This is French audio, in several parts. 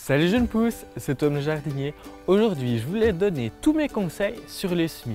Salut jeunes pousses, c'est Tom le jardinier. Aujourd'hui, je voulais donner tous mes conseils sur les semis.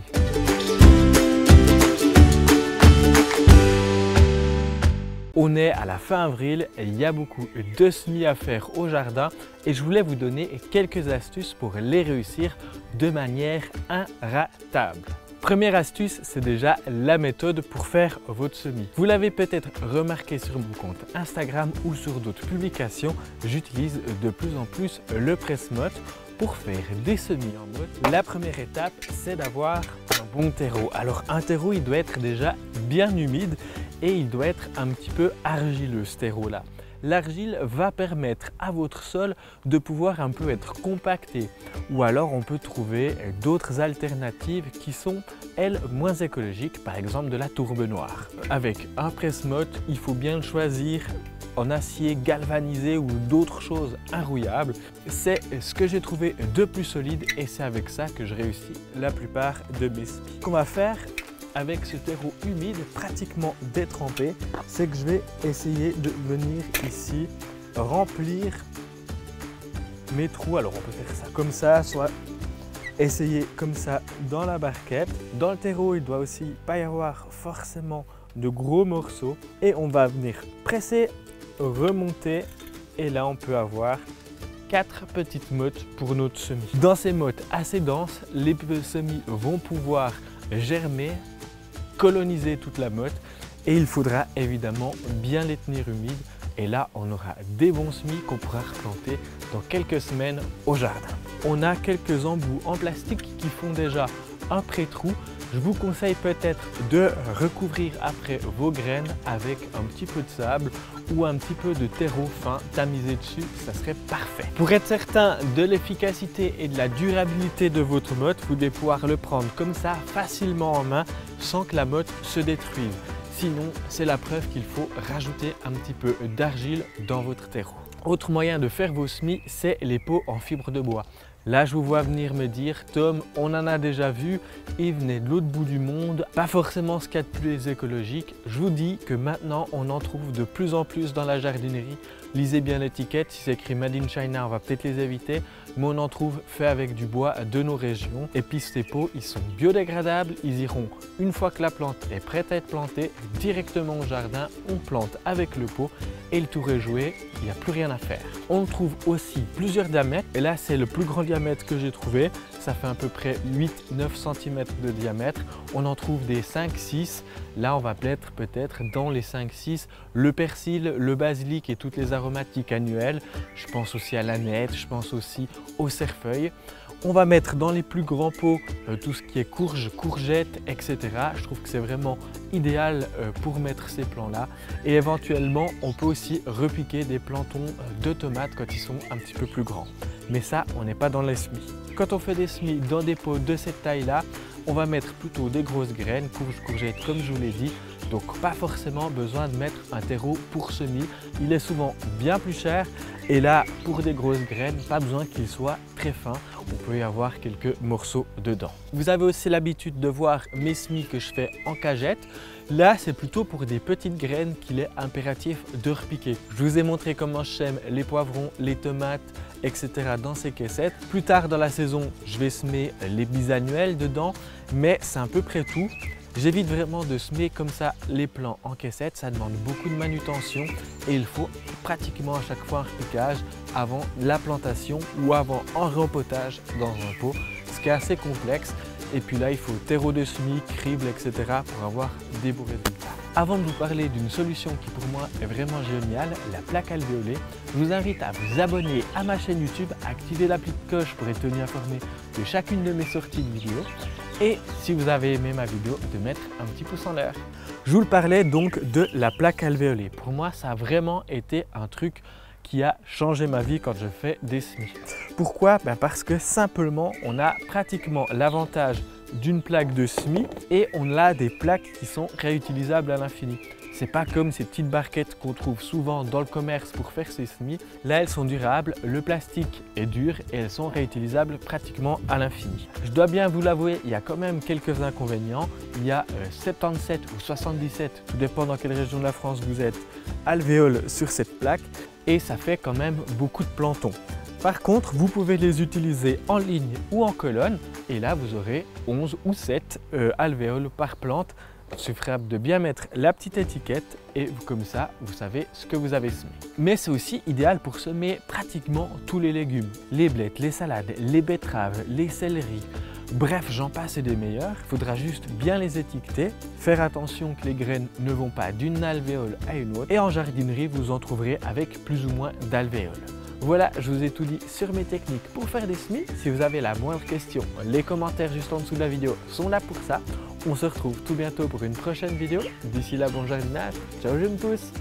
On est à la fin avril et il y a beaucoup de semis à faire au jardin et je voulais vous donner quelques astuces pour les réussir de manière inratable. Première astuce, c'est déjà la méthode pour faire votre semis. Vous l'avez peut-être remarqué sur mon compte Instagram ou sur d'autres publications, j'utilise de plus en plus le presse-motte pour faire des semis en motte. La première étape, c'est d'avoir un bon terreau. Alors un terreau, il doit être déjà bien humide et il doit être un petit peu argileux ce terreau-là. L'argile va permettre à votre sol de pouvoir un peu être compacté ou alors on peut trouver d'autres alternatives qui sont elles moins écologiques, par exemple de la tourbe noire. Avec un presse-motte, il faut bien le choisir en acier galvanisé ou d'autres choses inrouillables. C'est ce que j'ai trouvé de plus solide et c'est avec ça que je réussis la plupart de mes semis. Ce qu'on va faire avec ce terreau humide pratiquement détrempé, c'est que je vais essayer de venir ici remplir mes trous. Alors on peut faire ça comme ça, soit essayer comme ça dans la barquette. Dans le terreau, il doit aussi pas y avoir forcément de gros morceaux et on va venir presser, remonter et là on peut avoir 4 petites mottes pour notre semis. Dans ces mottes assez denses, les semis vont pouvoir germer, coloniser toute la motte et il faudra évidemment bien les tenir humides et là on aura des bons semis qu'on pourra replanter dans quelques semaines au jardin. On a quelques embouts en plastique qui font déjà un pré-trou. Je vous conseille peut-être de recouvrir après vos graines avec un petit peu de sable ou un petit peu de terreau fin tamisé dessus, ça serait parfait. Pour être certain de l'efficacité et de la durabilité de votre motte, vous devez pouvoir le prendre comme ça facilement en main sans que la motte se détruise. Sinon, c'est la preuve qu'il faut rajouter un petit peu d'argile dans votre terreau. Autre moyen de faire vos semis, c'est les pots en fibre de bois. Là, je vous vois venir me dire, Tom, on en a déjà vu, il venait de l'autre bout du monde, pas forcément ce qu'il y a de plus écologique. Je vous dis que maintenant, on en trouve de plus en plus dans la jardinerie. Lisez bien l'étiquette, si c'est écrit Made in China, on va peut-être les éviter, mais on en trouve fait avec du bois de nos régions. Et puis ces pots, ils sont biodégradables, ils iront une fois que la plante est prête à être plantée, directement au jardin, on plante avec le pot et le tour est joué, il n'y a plus rien à faire. On trouve aussi plusieurs diamètres, et là c'est le plus grand diamètre que j'ai trouvé, ça fait à peu près 8-9 cm de diamètre. On en trouve des 5-6, là on va peut-être dans les 5-6 le persil, le basilic et toutes les aromatiques annuelles. Je pense aussi à l'aneth, je pense aussi au cerfeuil. On va mettre dans les plus grands pots tout ce qui est courge, courgettes, etc. Je trouve que c'est vraiment idéal pour mettre ces plants-là. Et éventuellement, on peut aussi repiquer des plantons de tomates quand ils sont un petit peu plus grands. Mais ça, on n'est pas dans les semis. Quand on fait des semis dans des pots de cette taille-là, on va mettre plutôt des grosses graines, courges, courgettes, comme je vous l'ai dit. Donc pas forcément besoin de mettre un terreau pour semis. Il est souvent bien plus cher. Et là, pour des grosses graines, pas besoin qu'il soit très fin. On peut y avoir quelques morceaux dedans. Vous avez aussi l'habitude de voir mes semis que je fais en cagette. Là, c'est plutôt pour des petites graines qu'il est impératif de repiquer. Je vous ai montré comment je sème les poivrons, les tomates, etc. dans ces caissettes. Plus tard dans la saison, je vais semer les bisannuels dedans, mais c'est à peu près tout. J'évite vraiment de semer comme ça les plants en caissette, ça demande beaucoup de manutention et il faut pratiquement à chaque fois un repiquage avant la plantation ou avant un rempotage dans un pot, ce qui est assez complexe. Et puis là, il faut terreau de semis, crible, etc. pour avoir des beaux résultats. Avant de vous parler d'une solution qui pour moi est vraiment géniale, la plaque alvéolée, je vous invite à vous abonner à ma chaîne YouTube, à activer la petite cloche pour être tenu informé de chacune de mes sorties de vidéos. Et si vous avez aimé ma vidéo, de mettre un petit pouce en l'air. Je vous parlais donc de la plaque alvéolée. Pour moi, ça a vraiment été un truc qui a changé ma vie quand je fais des semis. Pourquoi? Parce que simplement, on a pratiquement l'avantage d'une plaque de semis et on a des plaques qui sont réutilisables à l'infini. C'est pas comme ces petites barquettes qu'on trouve souvent dans le commerce pour faire ses semis. Là, elles sont durables, le plastique est dur et elles sont réutilisables pratiquement à l'infini. Je dois bien vous l'avouer, il y a quand même quelques inconvénients. Il y a 77 ou 77, tout dépend dans quelle région de la France vous êtes, alvéoles sur cette plaque et ça fait quand même beaucoup de plantons. Par contre, vous pouvez les utiliser en ligne ou en colonne et là vous aurez 11 ou 7 alvéoles par plante. Il suffira de bien mettre la petite étiquette et comme ça, vous savez ce que vous avez semé. Mais c'est aussi idéal pour semer pratiquement tous les légumes, les blettes, les salades, les betteraves, les céleris. Bref, j'en passe et des meilleurs. Il faudra juste bien les étiqueter, faire attention que les graines ne vont pas d'une alvéole à une autre. Et en jardinerie, vous en trouverez avec plus ou moins d'alvéoles. Voilà, je vous ai tout dit sur mes techniques pour faire des semis. Si vous avez la moindre question, les commentaires juste en dessous de la vidéo sont là pour ça. On se retrouve tout bientôt pour une prochaine vidéo. D'ici là, bon jardinage. Ciao, je me pousse.